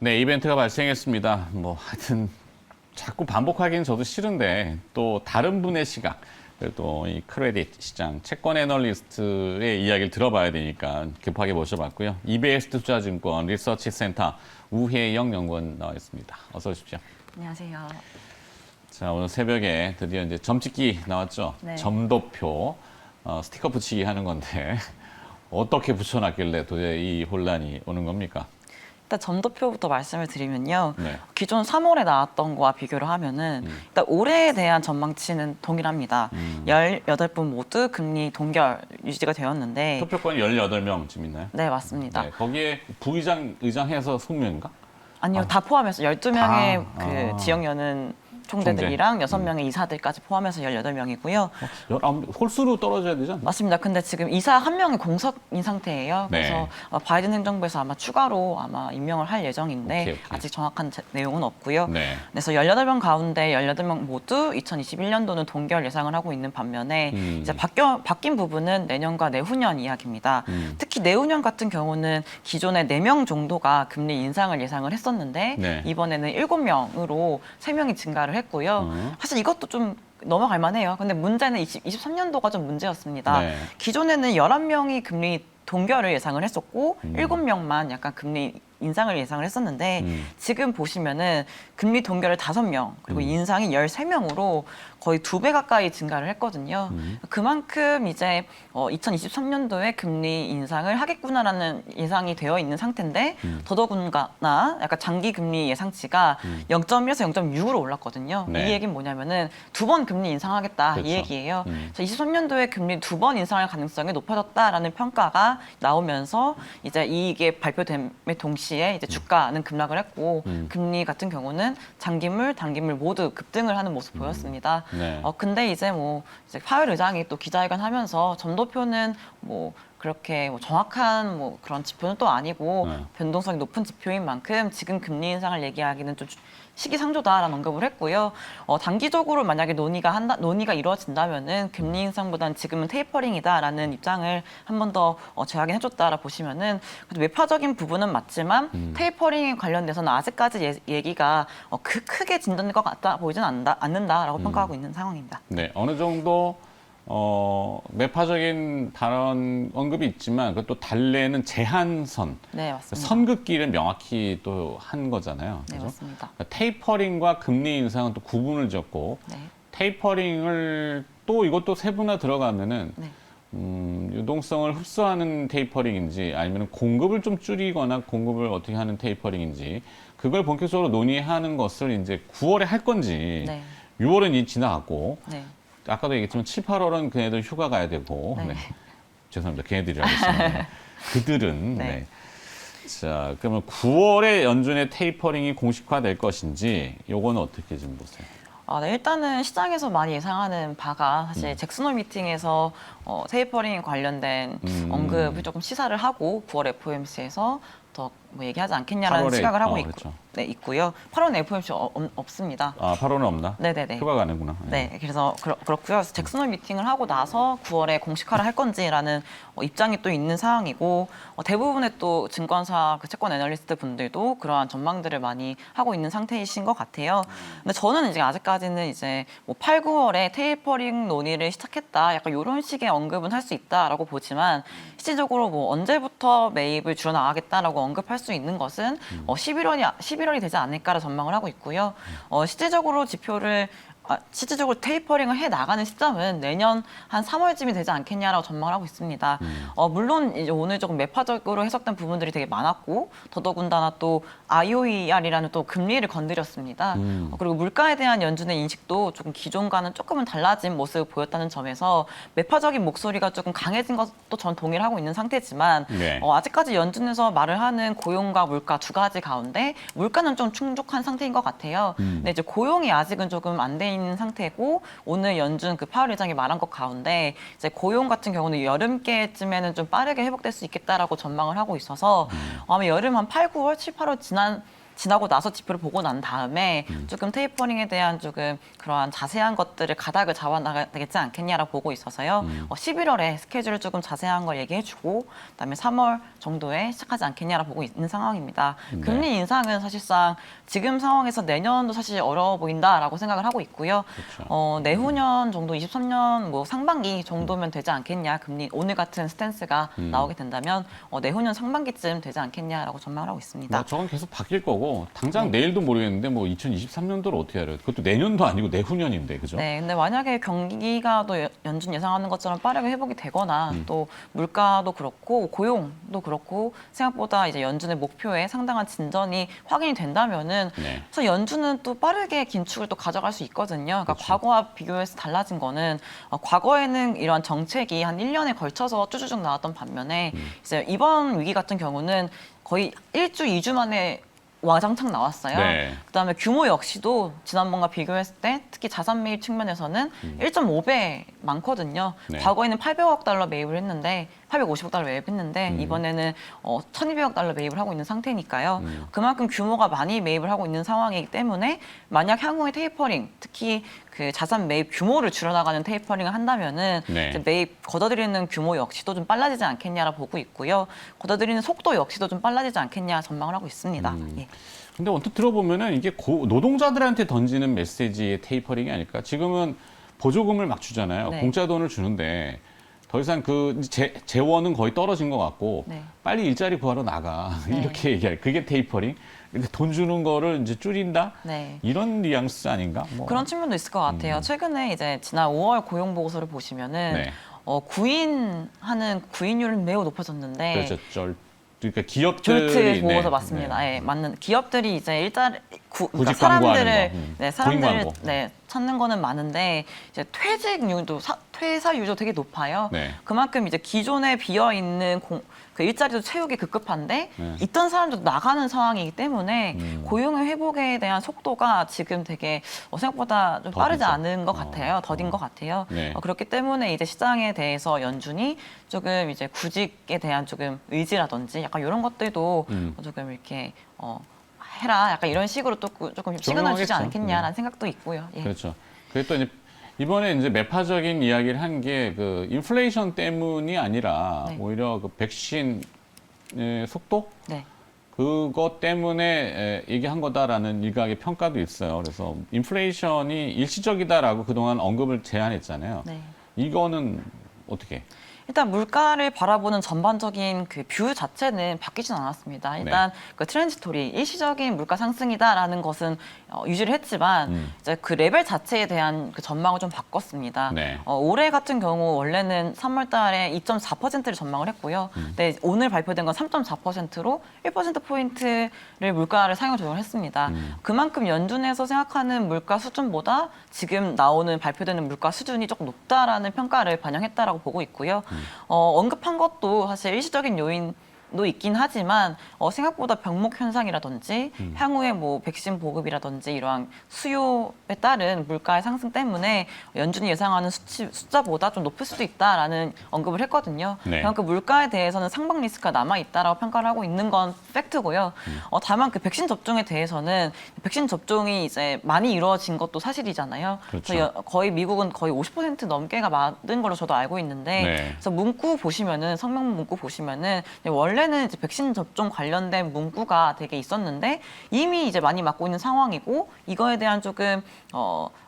네, 이벤트가 발생했습니다. 뭐 하여튼 자꾸 반복하기는 저도 싫은데 또 다른 분의 시각, 그래도 이 크레딧 시장 채권 애널리스트의 이야기를 들어봐야 되니까 급하게 모셔봤고요. EBS 투자증권 리서치 센터 우혜영 연구원 나와 있습니다. 어서 오십시오. 안녕하세요. 자, 오늘 새벽에 드디어 이제 점찍기 나왔죠. 네. 점도표 스티커 붙이기 하는 건데 어떻게 붙여놨길래 도대체 이 혼란이 오는 겁니까? 일단 점도표부터 말씀을 드리면요. 네. 기존 3월에 나왔던 거와 비교를 하면은 일단 올해에 대한 전망치는 동일합니다. 18분 모두 금리 동결 유지가 되었는데 투표권이 18명쯤 있나요? 네, 맞습니다. 네, 거기에 부의장, 의장해서 20명?인가? 아니요, 다 포함해서 12명의 다, 지역 여는 총재들이랑 6명의 이사들까지 포함해서 18명이고요. 홀수로 떨어져야 되죠? 맞습니다. 근데 지금 이사 한 명이 공석인 상태예요. 네. 그래서 바이든 행정부에서 아마 추가로 아마 임명을 할 예정인데 오케이. 아직 정확한 내용은 없고요. 네. 그래서 18명 가운데 18명 모두 2021년도는 동결 예상을 하고 있는 반면에 이제 바뀐 부분은 내년과 내후년 이야기입니다. 특히 내후년 같은 경우는 기존에 4명 정도가 금리 인상을 예상을 했었는데 네. 이번에는 7명으로 3명이 증가를 했고요. 사실 이것도 좀 넘어갈 만해요. 근데 문제는 23년도가 좀 문제였습니다. 네. 기존에는 11명이 금리 동결을 예상을 했었고 7명만 약간 금리 인상을 예상을 했었는데 지금 보시면은 금리 동결을 5명 그리고 인상이 13명으로 거의 2배 가까이 증가를 했거든요. 그만큼 이제 2023년도에 금리 인상을 하겠구나라는 예상이 되어 있는 상태인데 더더군다나 약간 장기 금리 예상치가 0.1에서 0.6으로 올랐거든요. 네. 이 얘기는 뭐냐면은 2번 금리 인상하겠다 그렇죠. 이 얘기예요. 23년도에 금리 2번 인상할 가능성이 높아졌다라는 평가가 나오면서 이제 이게 발표됨에 동시에 이제 주가는 급락을 했고 금리 같은 경우는 장기물, 단기물 모두 급등을 하는 모습 보였습니다. 네. 근데 이제 이제 파월 의장이 또 기자회견 하면서 점도표는 그렇게 정확한 그런 지표는 또 아니고 네. 변동성이 높은 지표인 만큼 지금 금리 인상을 얘기하기는 좀 시기상조다라는 언급을 했고요. 단기적으로 만약에 논의가 이루어진다면은 금리 인상보다는 지금은 테이퍼링이다라는 입장을 한 번 더 재확인해줬다라 보시면은 외파적인 부분은 맞지만 테이퍼링에 관련돼서는 아직까지 얘기가 크게 진전될 것 같다 보이진 않는다라고 평가하고 있는 상황입니다. 네, 어느 정도 매파적인 발언 언급이 있지만 그것도 달래는 제한선, 네, 맞습니다. 선긋기를 명확히 또 한 거잖아요. 네, 그죠? 맞습니다. 그러니까 테이퍼링과 금리 인상은 또 구분을 지었고 네. 테이퍼링을 또 이것도 세분화 들어가면은 네. 유동성을 흡수하는 테이퍼링인지 아니면 공급을 좀 줄이거나 공급을 어떻게 하는 테이퍼링인지 그걸 본격적으로 논의하는 것을 이제 9월에 할 건지 네. 6월은 이 지나갔고 네. 아까도 얘기했지만 7, 8월은 걔네들 휴가 가야 되고 네. 네. 죄송합니다. 걔네들이라고 했습니다. 그들은 네. 네. 자, 그러면 9월에 연준의 테이퍼링이 공식화될 것인지 요거는 어떻게 좀 보세요? 네, 일단은 시장에서 많이 예상하는 바가 사실 잭슨홀 미팅에서 테이퍼링에 관련된 언급을 조금 시사를 하고 9월 FOMC에서 더 얘기하지 않겠냐라는 8월에, 시각을 하고 그렇죠. 있고요. 8월 FOMC 없습니다. 아, 8월은 없나? 네네네. 휴가 가는구나. 네, 그래서 그렇고요. 그래서 잭슨홀 미팅을 하고 나서 9월에 공식화를 할 건지라는 입장이 또 있는 상황이고 대부분의 또 증권사 채권 애널리스트 분들도 그러한 전망들을 많이 하고 있는 상태이신 것 같아요. 근데 저는 이제 아직까지는 이제 8, 9월에 테이퍼링 논의를 시작했다, 약간 이런 식의 언급은 할 수 있다라고 보지만 실질적으로 언제부터 매입을 줄여 나가겠다라고 언급할 수 있는 것은 11월이 되지 않을까라 전망을 하고 있고요. 실질적으로 실질적으로 테이퍼링을 해 나가는 시점은 내년 한 3월쯤이 되지 않겠냐라고 전망을 하고 있습니다. 물론 이제 오늘 조금 매파적으로 해석된 부분들이 되게 많았고 더더군다나 또 IOER이라는 또 금리를 건드렸습니다. 그리고 물가에 대한 연준의 인식도 조금 기존과는 조금은 달라진 모습을 보였다는 점에서 매파적인 목소리가 조금 강해진 것도 전 동의를 하고 있는 상태지만 네. 아직까지 연준에서 말을 하는 고용과 물가 두 가지 가운데 물가는 좀 충족한 상태인 것 같아요. 근데 이제 고용이 아직은 조금 안 돼 있는 상태고 오늘 연준 파월 의장이 말한 것 가운데 이제 고용 같은 경우는 여름께쯤에는 좀 빠르게 회복될 수 있겠다라고 전망을 하고 있어서 아마 여름 한 8, 9월, 7, 8월 지난 지나고 나서 지표를 보고 난 다음에 조금 테이퍼링에 대한 조금 그러한 자세한 것들을 가닥을 잡아나가야 되지 않겠냐라고 보고 있어서요. 11월에 스케줄을 조금 자세한 걸 얘기해주고 그다음에 3월 정도에 시작하지 않겠냐라고 보고 있는 상황입니다. 네. 금리 인상은 사실상 지금 상황에서 내년도 사실 어려워 보인다라고 생각을 하고 있고요. 그렇죠. 내후년 정도 23년 뭐 상반기 정도면 되지 않겠냐. 금리 오늘 같은 스탠스가 나오게 된다면 내후년 상반기쯤 되지 않겠냐라고 전망을 하고 있습니다. 뭐 저건 계속 바뀔 거고 당장 내일도 모르겠는데 뭐 2023년도를 어떻게 알아요? 그것도 내년도 아니고 내후년인데 그죠? 네, 근데 만약에 경기가 또 연준 예상하는 것처럼 빠르게 회복이 되거나 또 물가도 그렇고 고용도 그렇고 생각보다 이제 연준의 목표에 상당한 진전이 확인이 된다면은 네. 그래서 연준은 또 빠르게 긴축을 또 가져갈 수 있거든요. 그러니까 그렇죠. 과거와 비교해서 달라진 거는 과거에는 이러한 정책이 한 1년에 걸쳐서 쭈쭈쭉 나왔던 반면에 이제 이번 위기 같은 경우는 거의 1주, 2주 만에 와장창 나왔어요. 네. 그다음에 규모 역시도 지난번과 비교했을 때 특히 자산 매입 측면에서는 1.5배 많거든요. 네. 과거에는 800억 달러 매입을 했는데 850억 달러 매입했는데 이번에는 1,200억 달러 매입을 하고 있는 상태니까요. 그만큼 규모가 많이 매입을 하고 있는 상황이기 때문에 만약 향후에 테이퍼링, 특히 그 자산 매입 규모를 줄여나가는 테이퍼링을 한다면은 네. 이제 매입 걷어들이는 규모 역시도 좀 빨라지지 않겠냐라 보고 있고요. 걷어들이는 속도 역시도 좀 빨라지지 않겠냐 전망을 하고 있습니다. 예. 근데 언뜻 들어보면은 이게 노동자들한테 던지는 메시지의 테이퍼링이 아닐까? 지금은 보조금을 막 주잖아요. 네. 공짜 돈을 주는데 더 이상 그 재원은 거의 떨어진 것 같고 네. 빨리 일자리 구하러 나가 네. 이렇게 얘기할. 그게 테이퍼링. 근데 돈 주는 거를 이제 줄인다. 네. 이런 뉘앙스 아닌가? 뭐. 그런 측면도 있을 것 같아요. 최근에 이제 지난 5월 고용 보고서를 보시면은 네. 구인하는 구인율은 매우 높아졌는데 그렇죠. 그러니까 기업들이 졸트 보고서 네, 맞습니다. 네. 예, 맞는 기업들이 이제 그러니까 구직 광고하는 사람들을 거. 네, 구인 사람들을 광고. 네, 찾는 거는 많은데 이제 퇴직률도 퇴사율도 되게 높아요. 네. 그만큼 이제 기존에 비어 있는 그 일자리도 채우기 급급한데 네. 있던 사람들도 나가는 상황이기 때문에 고용의 회복에 대한 속도가 지금 되게 생각보다 좀 빠르지 더디죠. 않은 것 같아요. 더딘 것 같아요. 네. 그렇기 때문에 이제 시장에 대해서 연준이 조금 이제 구직에 대한 조금 의지라든지 약간 이런 것들도 조금 이렇게 해라 약간 이런 식으로 또 조금 시그널 주지 조명하겠죠. 않겠냐라는 생각도 있고요. 예. 그렇죠. 그게 또 이제 이번에 이제 매파적인 이야기를 한 게 그 인플레이션 때문이 아니라 네. 오히려 그 백신의 속도 네. 그것 때문에 얘기한 거다라는 일각의 평가도 있어요. 그래서 인플레이션이 일시적이다라고 그동안 언급을 제한했잖아요. 네. 이거는 어떻게? 일단 물가를 바라보는 전반적인 그 뷰 자체는 바뀌진 않았습니다. 일단 그 트랜지토리 일시적인 물가 상승이다라는 것은 유지를 했지만 이제 그 레벨 자체에 대한 그 전망을 좀 바꿨습니다. 네. 올해 같은 경우 원래는 3월달에 2.4%를 전망을 했고요. 근데 오늘 발표된 건 3.4%로 1% 포인트를 물가를 상향 조정을 했습니다. 그만큼 연준에서 생각하는 물가 수준보다 지금 나오는 발표되는 물가 수준이 조금 높다라는 평가를 반영했다라고 보고 있고요. 언급한 것도 사실 일시적인 요인도 있긴 하지만 생각보다 병목 현상이라든지 향후에 뭐 백신 보급이라든지 이러한 수요에 따른 물가의 상승 때문에 연준이 예상하는 숫자보다 좀 높을 수도 있다라는 언급을 했거든요. 네. 그만큼 물가에 대해서는 상방 리스크가 남아 있다라고 평가를 하고 있는 건 팩트고요. 다만 그 백신 접종에 대해서는 백신 접종이 이제 많이 이루어진 것도 사실이잖아요. 그렇죠. 그래서 거의 미국은 거의 50% 넘게가 맞은 걸로 저도 알고 있는데 네. 그래서 문구 보시면은 성명 문구 보시면은 원래는 이제 백신 접종 관련된 문구가 되게 있었는데 이미 이제 많이 맞고 있는 상황이고 이거에 대한 조금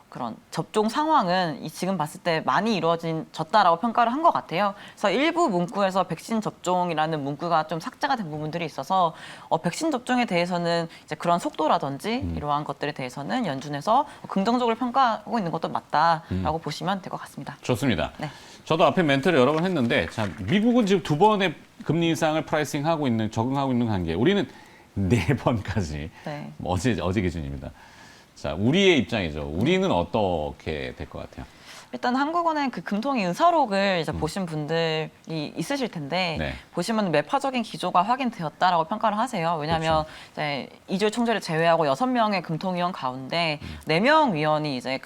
그런 접종 상황은 지금 봤을 때 많이 이루어졌다라고 평가를 한 것 같아요. 그래서 일부 문구에서 백신 접종이라는 문구가 좀 삭제가 된 부분들이 있어서 백신 접종에 대해서는 이제 그런 속도라든지 이러한 것들에 대해서는 연준에서 긍정적으로 평가하고 있는 것도 맞다라고 보시면 될 것 같습니다. 좋습니다. 네. 저도 앞에 멘트를 여러 번 했는데 자, 미국은 지금 2번의 금리 인상을 프라이싱하고 있는 적응하고 있는 관계. 우리는 4번까지 네. 어제 기준입니다. 자, 우리의 입장이죠. 우리는 어떻게 될 것 같아요? 일단 한국은행 그 금통위 의사록을 이제 보신 분들이 있으실 텐데 네. 보시면 매파적인 기조가 확인되었다라고 평가를 하세요. 왜냐하면 이제 이주일 총재를 제외하고 6명의 금통위원 가운데 4명 위원이 이제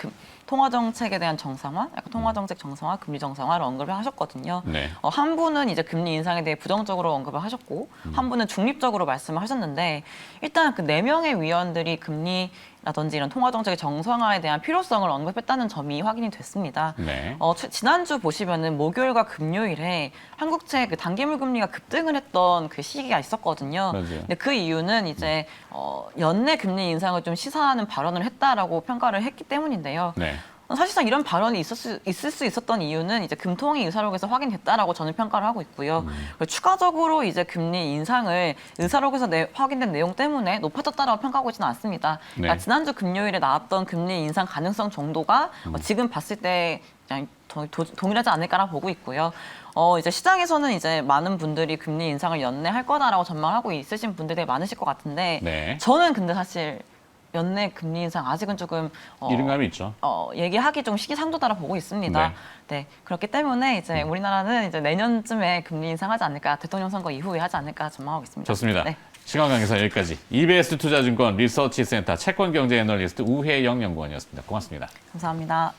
통화정책에 대한 정상화, 약간 통화정책 정상화, 금리 정상화를 언급을 하셨거든요. 네. 한 분은 이제 금리 인상에 대해 부정적으로 언급을 하셨고, 한 분은 중립적으로 말씀을 하셨는데, 일단 그 4명의 위원들이 금리라든지 이런 통화정책의 정상화에 대한 필요성을 언급했다는 점이 확인이 됐습니다. 네. 지난주 보시면은 목요일과 금요일에 한국채 그 단기물 금리가 급등을 했던 그 시기가 있었거든요. 맞아요. 근데 그 이유는 이제 연내 금리 인상을 좀 시사하는 발언을 했다라고 평가를 했기 때문인데요. 네. 사실상 이런 발언이 있을 수 있었던 이유는 이제 금통위 의사록에서 확인됐다라고 저는 평가를 하고 있고요. 그리고 추가적으로 이제 금리 인상을 의사록에서 확인된 내용 때문에 높아졌다라고 평가하고 있지는 않습니다. 그러니까 네. 지난주 금요일에 나왔던 금리 인상 가능성 정도가 지금 봤을 때 그냥 동일하지 않을까라고 보고 있고요. 이제 시장에서는 이제 많은 분들이 금리 인상을 연내 할 거다라고 전망하고 있으신 분들이 많으실 것 같은데 네. 저는 근데 사실 연내 금리 인상 아직은 조금 이른감이 있죠. 얘기하기 좀 시기상조다라 보고 있습니다. 네. 그렇기 때문에 이제 우리나라는 이제 내년쯤에 금리 인상하지 않을까, 대통령 선거 이후에 하지 않을까 전망하고 있습니다. 좋습니다. 네. 시간 관계상 여기까지 EBS 투자증권 리서치센터 채권경제 애널리스트 우혜영 연구원이었습니다. 고맙습니다. 감사합니다.